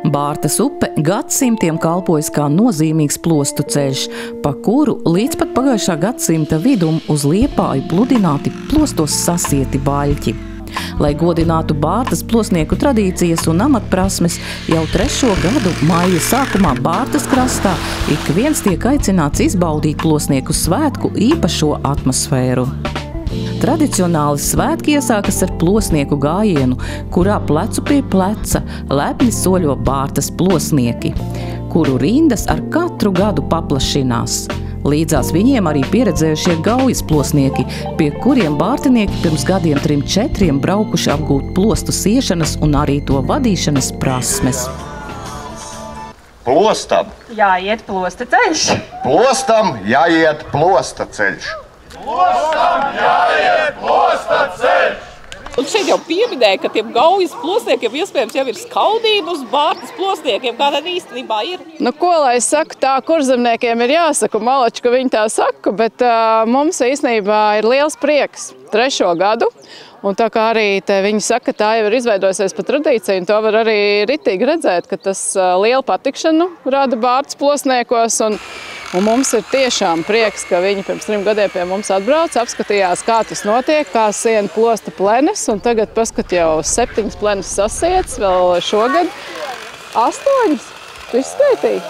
Bārtas upe gadsimtiem kalpojas kā nozīmīgs plostu ceļš, pa kuru līdz pat pagājušā gadsimta vidum uz Liepāju pludināti plostos sasieti baļķi. Lai godinātu Bārtas plosnieku tradīcijas un amatprasmes, jau 3. gadu maija sākumā Bārtas krastā ik viens tiek aicināts izbaudīt plosnieku svētku īpašo atmosfēru. Tradicionāli svētki iesākas ar plosnieku gājienu, kurā plecu pie pleca lepni soļo Bārtas plosnieki, kuru rindas ar katru gadu paplašinās. Līdzās viņiem arī pieredzējušie gaujas plosnieki, pie kuriem bārtinieki pirms gadiem 3-4 braukuši apgūt plostu siešanas un arī to vadīšanas prasmes. Plostam jāiet plosta ceļš. Plostam jāiet plosta ceļš. Plostam jāiet plosta ceļš. Un šeit jau pieminēja, ka tiem gaujas plosniekiem iespējams jau ir skaudība uz Bārtas plosniekiem, kā tad īstenībā ir. Nu, ko lai saka, tā kurzemniekiem ir jāsaka, malači, ka viņi tā saka, bet mums īstenībā ir liels prieks 3. gadu. Un tā kā arī viņi saka, tā jau ir izveidojusies pa tradīciju, un to var arī ritīgi redzēt, ka tas lielu patikšanu rada Bārtas plosniekos. Un mums ir tiešām prieks, ka viņi pirms 3 gadiem pie mums atbrauc, apskatījās, kā tas notiek, kā siena plosta plenes, un tagad paskat jau 7 plenes sasietas, vēl šogad 8. Tu izskaitīji?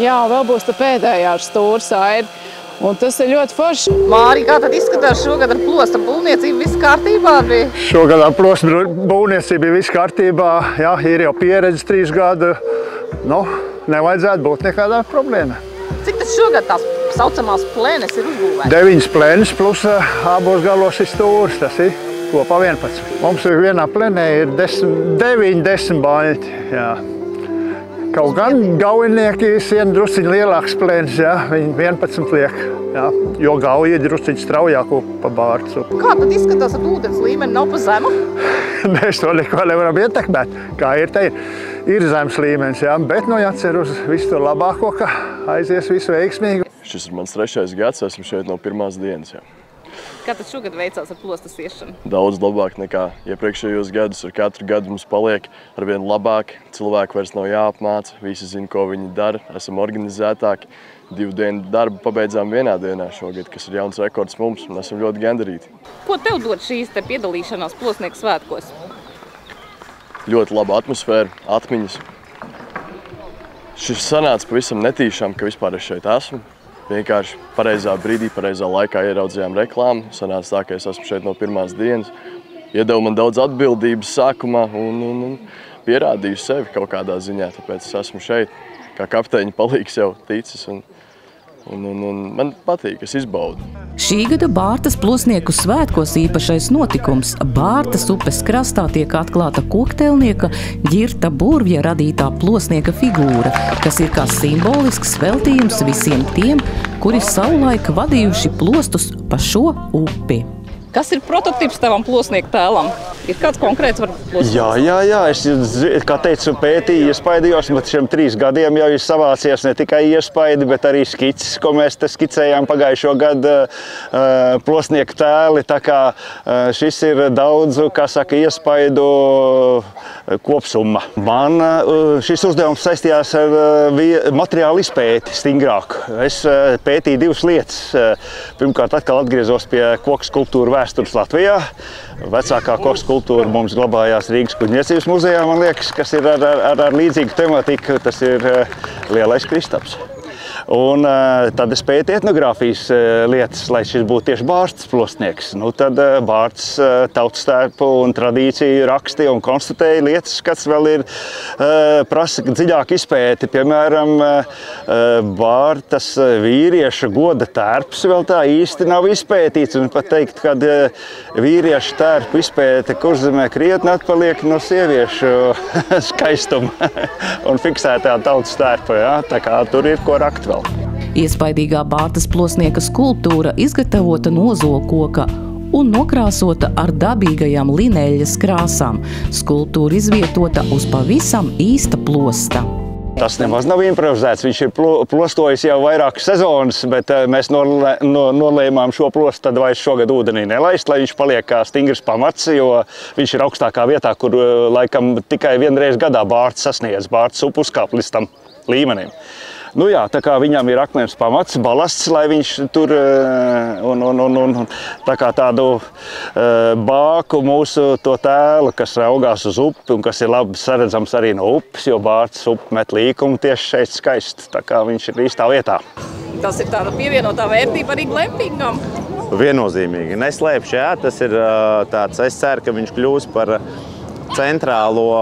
Jā, vēl būs tā pēdējā ar stūru sairi. Un tas ir ļoti forši. Māri, kā tad izskatās šogad ar plosta būvniecību? Viss kārtībā bija? Šogad ar plosta būvniecību bija viss kārtībā. Jā, ir jau pieredze 3 gadu. Nu, nevajadzētu būt nekādā problēma. Cik tas šogad tās saucamās plenes ir uzbūvētas? 9 plenes plus abos galos ir stūris. Tas ir kopā 11. Mums ir vienā plenē ir 9-10 baļķi. Jā. Kaut gan gaujinieki siena drusciņi lielāks plenes, jā, viņi 11 liek, jā, jo gauja ir drusciņi straujāku pa Bārtas. Kā tad izskatās ar ūdens līmeni? Nav pa zemu? Mēs to neko nevaram ietekmēt, kā ir te ir zemes līmenis, jā, bet jācer uz visu to labāko, ka aizies visu veiksmīgi. Šis ir mans 3. gads, esmu šeit no pirmās dienas, jā. Kā tad šogad veicās ar plosta siešanu? Daudz labāk nekā iepriekšējos gadus. Ar katru gadu mums paliek arvien labāk. Cilvēki vairs nav jāapmāca. Visi zina, ko viņi dara. Esam organizētāki. 2 dienu darbu pabeidzām vienā dienā šogad, kas ir jauns rekords mums, un esam ļoti gandarīti. Ko tev dod šīs te piedalīšanās plosnieku svētkos? Ļoti laba atmosfēra, atmiņas. Šis sanāca pavisam netīšām, ka vispār es šeit esmu. Vienkārši pareizā brīdī, pareizā laikā ieraudzījām reklāmu. Sanāca tā, ka es esmu šeit no pirmās dienas. Iedeva man daudz atbildības sākumā un pierādīju sevi kaut kādā ziņā. Tāpēc es esmu šeit, kā kapteiņa palīgs jau ticis. Un man patīk, es izbaudu. Šī gada Bārtas plosnieku svētkos īpašais notikums. Bārtas upes krastā tiek atklāta kokteilnieka Ģirta Burvja radītā plosnieka figūra, kas ir kā simbolisks veltījums visiem tiem, kuri savulaik vadījuši plostus pa šo upi. Kas ir prototips tavam plosnieku tēlam? Ir kāds konkrēts plosnieks? Jā. Es, kā teicu, pētīju, iespaidījos, bet šiem 3 gadiem jau ir savācies ne tikai iespaidi, bet arī skices, ko mēs te skicējām pagājušo gadu plosnieku tēli. Tā kā šis ir daudz, kā saka, iespaidu kopsumma. Man šis uzdevums saistījās ar materiālu izpēti stingrāk. Es pētīju 2 lietas. Pirmkārt, atkal atgriezos pie koku skulptūru vēstures Latvijā. Vecākā koku skulptūra mums glabājās Rīgas kuģniecības muzejā, man liekas, kas ir ar līdzīgu tematiku. Tas ir lielais Kristaps. Un tad es pētīju etnogrāfijas lietas, lai šis būtu tieši Bārtas plosnieks. Nu, tad Bārtas tautstērpu un tradīciju rakstīja un konstatēja lietas, kas vēl ir prasa dziļāk izpēti. Piemēram, Bārtas vīrieša goda tērps vēl tā īsti nav izpētīts. Un pat teikt, kad vīrieša tērpu izpēte Kurzemē krietni atpaliek no sieviešu skaistuma un fiksētā tautstērpa. Ja? Tā kā tur ir ko rakt vēl. Iespaidīgā Bārtas plosnieka skulptūra izgatavota no ozolkoka un nokrāsota ar dabīgajām lineļas krāsām. Skulptūra izvietota uz pavisam īsta plosta. Tas nemaz nav improvizēts. Viņš ir plostojis jau vairākas sezonas, bet mēs nolēmām šo plostu tad vairs šogad ūdenī nelaist, lai viņš paliek kā stingrs pamats, jo viņš ir augstākā vietā, kur laikam tikai vienreiz gadā bārts sasniedz, bārts upu uzkāp līdz tam līmenim. Nu jā, tā kā viņam ir akmens pamats, balasts, lai viņš tur tā kā tādu bāku mūsu to tēlu, kas raugās uz upi un kas ir labi saredzams arī no upes, jo bārts upi met līkumu tieši šeit skaisti, tā kā viņš ir īstā vietā. Tas ir tāda pievienotā vērtība arī glampingam. Viennozīmīgi. Neslēpšu, jā, tas ir tāds, es ceru, ka viņš kļūs par centrālo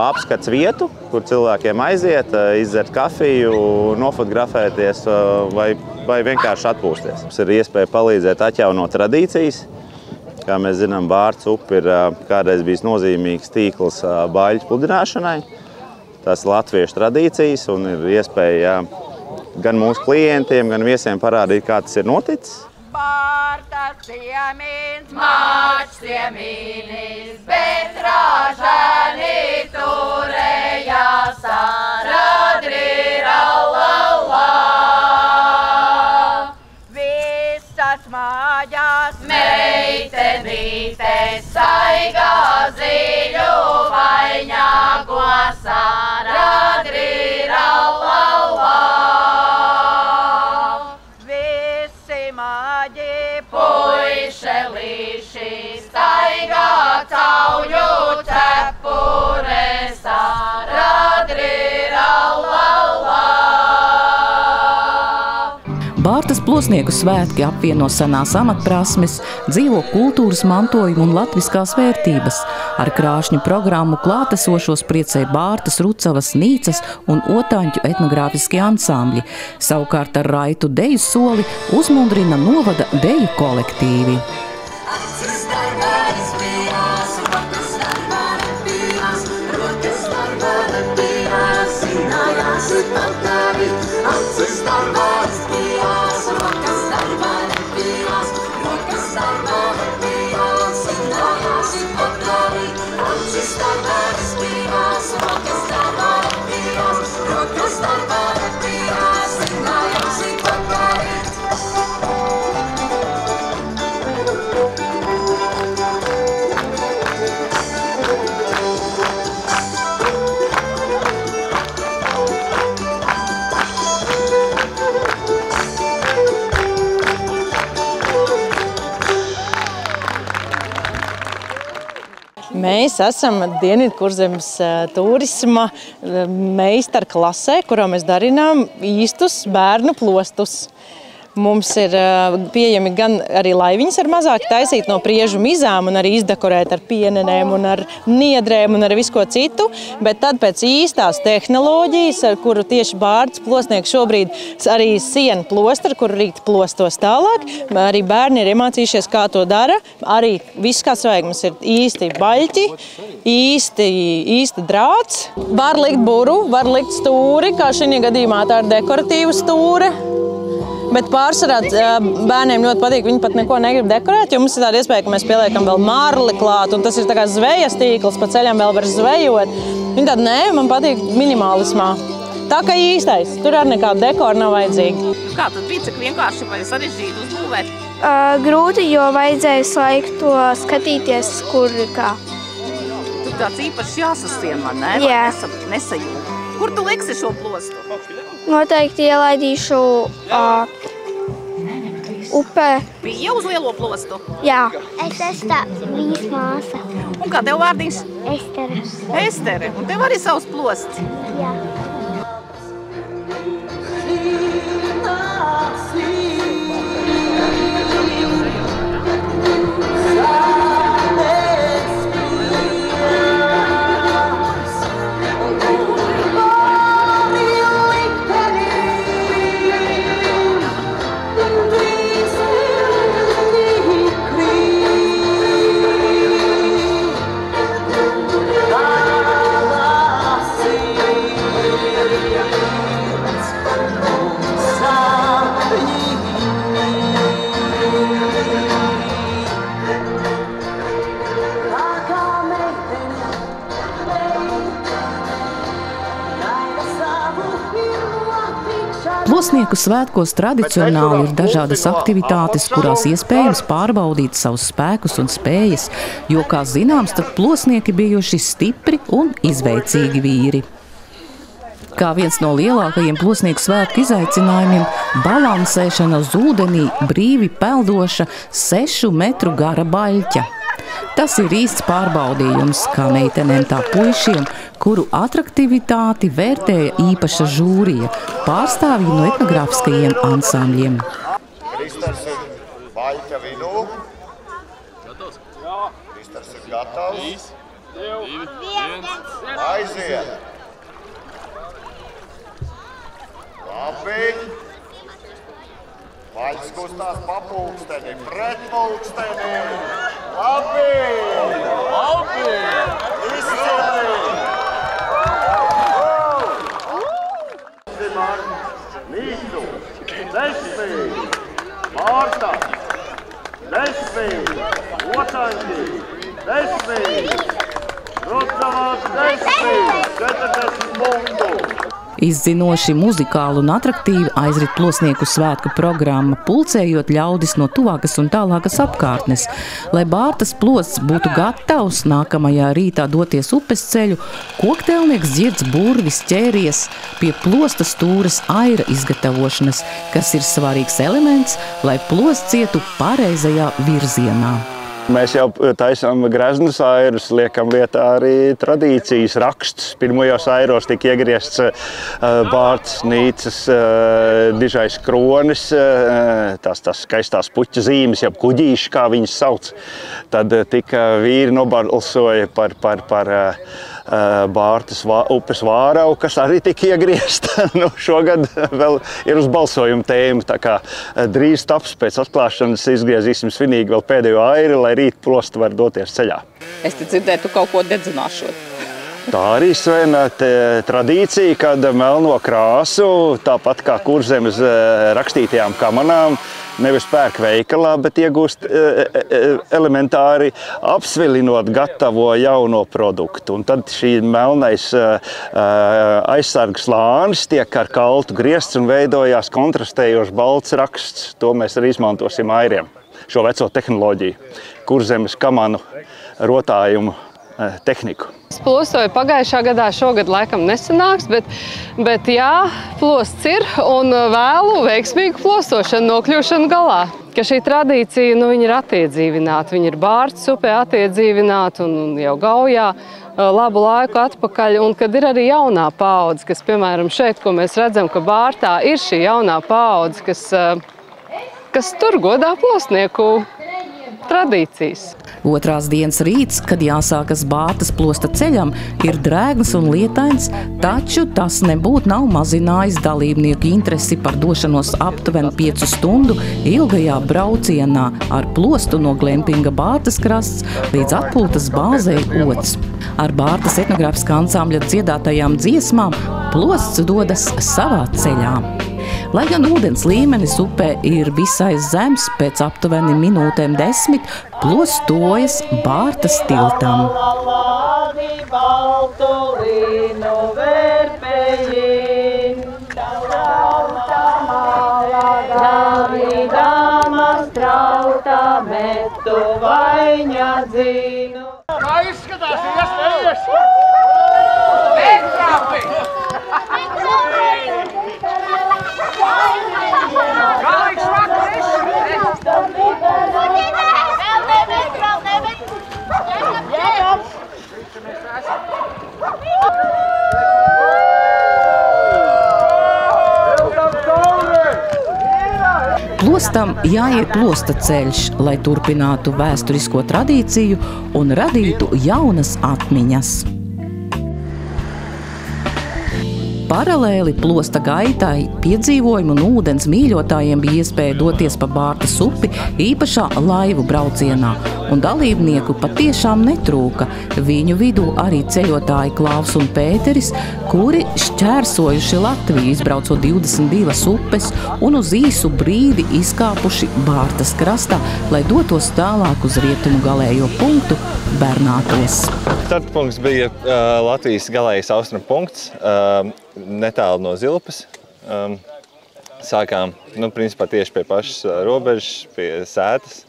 apskats vietu, kur cilvēkiem aiziet, izdzert kafiju, nofotografēties vai vienkārši atpūsties. Mums ir iespēja palīdzēt atjaunot tradīcijas. Kā mēs zinām, Bārts upe ir kādreiz bijis nozīmīgs tīkls bāļu pludināšanai. Tas ir latviešu tradīcijas un ir iespēja gan mūsu klientiem, gan viesiem parādīt, kā tas ir noticis. Bārtas ciemīns, mačs ciemīnis, bet ražani turējās radrīralala. Visas mājās meitenītes saigā ziļu vaļņāgos radrīralala. Puišelīši staigā cauļu cepures radrīralala. Bārtas plosnieku svētki apvieno senās amatprasmes, dzīvo kultūras mantojumu un latviskās vērtības. Ar krāšņu programmu klātesošos priecē Bārtas, Rucavas, Nīcas un Otāņu etnogrāfiskie ansambļi. Savukārt ar raitu deju soli uzmundrina novada deju kolektīvi. Mēs esam Dienvidkurzemes turisma meistarklasē, kurā mēs darinām īstus bērnu plostus. Mums ir pieejami gan arī laiviņas ar mazāk taisīt no priežu mizām un arī izdekorēt ar pienenēm un ar niedrēm un ar visu ko citu, bet tad pēc īstās tehnoloģijas, ar kuru tieši Bārtas plosnieks šobrīd arī sienu plosta, ar kuru rīt plostos tālāk, arī bērni ir iemācījušies, kā to dara. Arī viss, kāds vajag, mums ir īsti baļķi, īsti drāts. Var likt buru, var likt stūri, kā šajā gadījumā tā ir dekoratīva stūre. Bet pārsvarā bērniem ļoti patīk, viņi pat neko negrib dekorēt, jo mums ir tāda iespēja, ka mēs pieliekam vēl marli klāt, un tas ir tā kā zvejas tīkls, pa ceļam vēl var zvejot. Viņi tāda, nē, man patīk minimālismā. Tā kā īstais, tur arī nekāda dekora nav vajadzīga. Kā tad bija, cik vienkārši vai sarežģīti uzbūvēt? Grūti, jo vajadzēja laiku to skatīties, kur kā. Tur tāds īpašs jāsasien, man, ne? Jā. Nesajūt. Kur tu liksi šo plostu? Noteikti ielaidīšu upē. Bija uz lielo plostu? Jā. Es esmu tā viņas māsa. Un kā tev vārdiņš? Estere. Estere. Un tev arī savs plosts? Jā. Plosnieku svētkos tradicionāli ir dažādas aktivitātes, kurās iespējams pārbaudīt savus spēkus un spējas, jo, kā zināms, tad plosnieki bijuši stipri un izveicīgi vīri. Kā viens no lielākajiem plosnieku svētku izaicinājumiem – balansēšana uz ūdenī brīvi peldoša 6 metru gara baļķa. Tas ir īsts pārbaudījums kā meitenēm tā puišiem, kuru atraktivitāti vērtēja īpaša žūrija, pārstāvji no etnogrāfiskajiem ansambļiem. Kristers ir baļķa vidū. Kristers ir gatavs. Aiziet. Labi. Baļķis kustās pa pulksteni, pret pulksteni. Labi! Labi! Izcili! Mīstu! 10! Mārta! 10! Ocaņģi! 10! Rudzavās 10! 40 punktu! Izzinoši muzikāli un atraktīvi aizrit plosnieku svētku programma, pulcējot ļaudis no tuvākas un tālākas apkārtnes. Lai Bārtas plosts būtu gatavs nākamajā rītā doties upes ceļu, kokteilnieks Dzirds Burvis ķēries pie plosta stūres aira izgatavošanas, kas ir svarīgs elements, lai plosts ietu pareizajā virzienā. Mēs jau taisām greznus airus, liekam lietā arī tradīcijas rakstus. Pirmajos airos tika iegriezts Bārtas nīcas dižais kronis, tās skaistās puķa zīmes, jeb kuģīši, kā viņas sauc. Tad tika vīri nobalsoja par Bārtas upes vārau, kas arī tika iegriezta. Šogad vēl ir uz balsojuma tēma, tā kā drīz taps pēc atklāšanas izgriezīsim svinīgi vēl pēdējo airi, lai rīt plosta var doties ceļā. Es te dzirdēju, tu kaut ko dedzināšot. Tā arī svena tradīcija, kad melno krāsu, tāpat kā Kurzemes rakstītajām kamanām, nevis pērk veikalā, bet iegūst elementāri apsvilinot gatavo jauno produktu. Un tad šī melnais aizsargs slānis tiek ar kaltu griezts un veidojās kontrastējošs balts raksts. To mēs arī izmantosim airiem, šo veco tehnoloģiju, Kurzemes kamanu rotājumu tehniku. Es plostoju pagājušā gadā, šogad laikam nesanāks, bet jā, plosts ir un vēlu veiksmīgu plostošanu, nokļūšanu galā. Ka šī tradīcija, viņa ir attiedzīvināta, viņa ir Bārtas upē attiedzīvināta un jau Gaujā labu laiku atpakaļ, un kad ir arī jaunā paudze, kas, piemēram, šeit, ko mēs redzam, ka Bārtā ir šī jaunā paudze, kas tur godā plostnieku tradīcijas. Otrās dienas rīts, kad jāsākas Bārtas plosta ceļam, ir drēgns un lietains, taču tas nebūtu nav mazinājis dalībnieku interesi par došanos aptuveni 5 stundu ilgajā braucienā ar plostu no Glempinga Bārtas krasts līdz atpūtas bāzei Ots. Ar Bārtas etnogrāfiskā ansambļa dziedātajām dziesmām plosts dodas savā ceļā. Lai gan ūdens līmenis upē ir visai zems, pēc aptuveni minūtēm 10 plostojas Bārtas tiltam. Kā izskatās iespējas? Plostam jāiet plosta ceļš, lai turpinātu vēsturisko tradīciju un radītu jaunas atmiņas. Paralēli plosta gaitai piedzīvojumu un ūdens mīļotājiem bija iespēja doties pa Bārtas upi īpašā laivu braucienā, un dalībnieku patiešām netrūka. Viņu vidū arī ceļotāji Klaus un Pēteris, kuri šķērsojuši Latviju, izbraucot 22 upes un uz īsu brīdi izkāpuši Bārtas krastā, lai dotos tālāk uz rietumu galējo punktu Bernātos. Startpunkts bija Latvijas galējais austrumu punkts, netālu no Zilpas. sākām, principā tieši pie pašas robežas, pie sētas.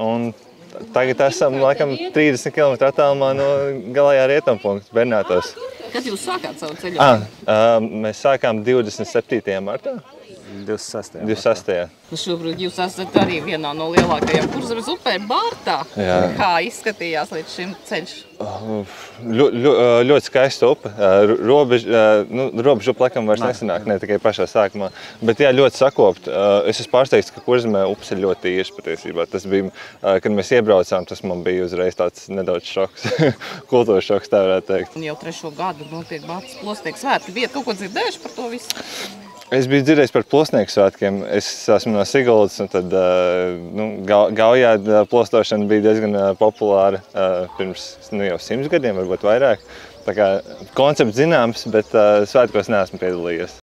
Un tagad esam, laikam, 30 km attālumā no galējā rietumpunkta Bernātos. Kad jūs sākāt savu ceļu? Mēs sākām 27. martā. 26. Šobrīd jūs esat arī vienā no lielākajām Kurzemes upē Bārtā. Jā. Kā izskatījās līdz šim ceļš? Ļoti skaista upe. Robeža upe laikam vairs nesanāk, ne tikai pašā sākumā. Bet jā, ļoti sakopt. Es esmu pārsteigts, ka Kurzemē upes ir ļoti tīras patiesībā. Tas bija, kad mēs iebraucām, tas man bija uzreiz tāds nedaudz šoks. Kultūras šoks, tā varētu teikt. Jau 3. gadu notiek Bārtas plosnieku svētki. Bijat kaut ko dzirdējuši par to visu? Es biju dzirdējis par plosnieku svētkiem. Es esmu no Siguldas, un tad Gaujāda plostošana bija diezgan populāra pirms jau 100 gadiem, varbūt vairāk. Tā kā koncepts zināms, bet svētkos neesmu piedalījies.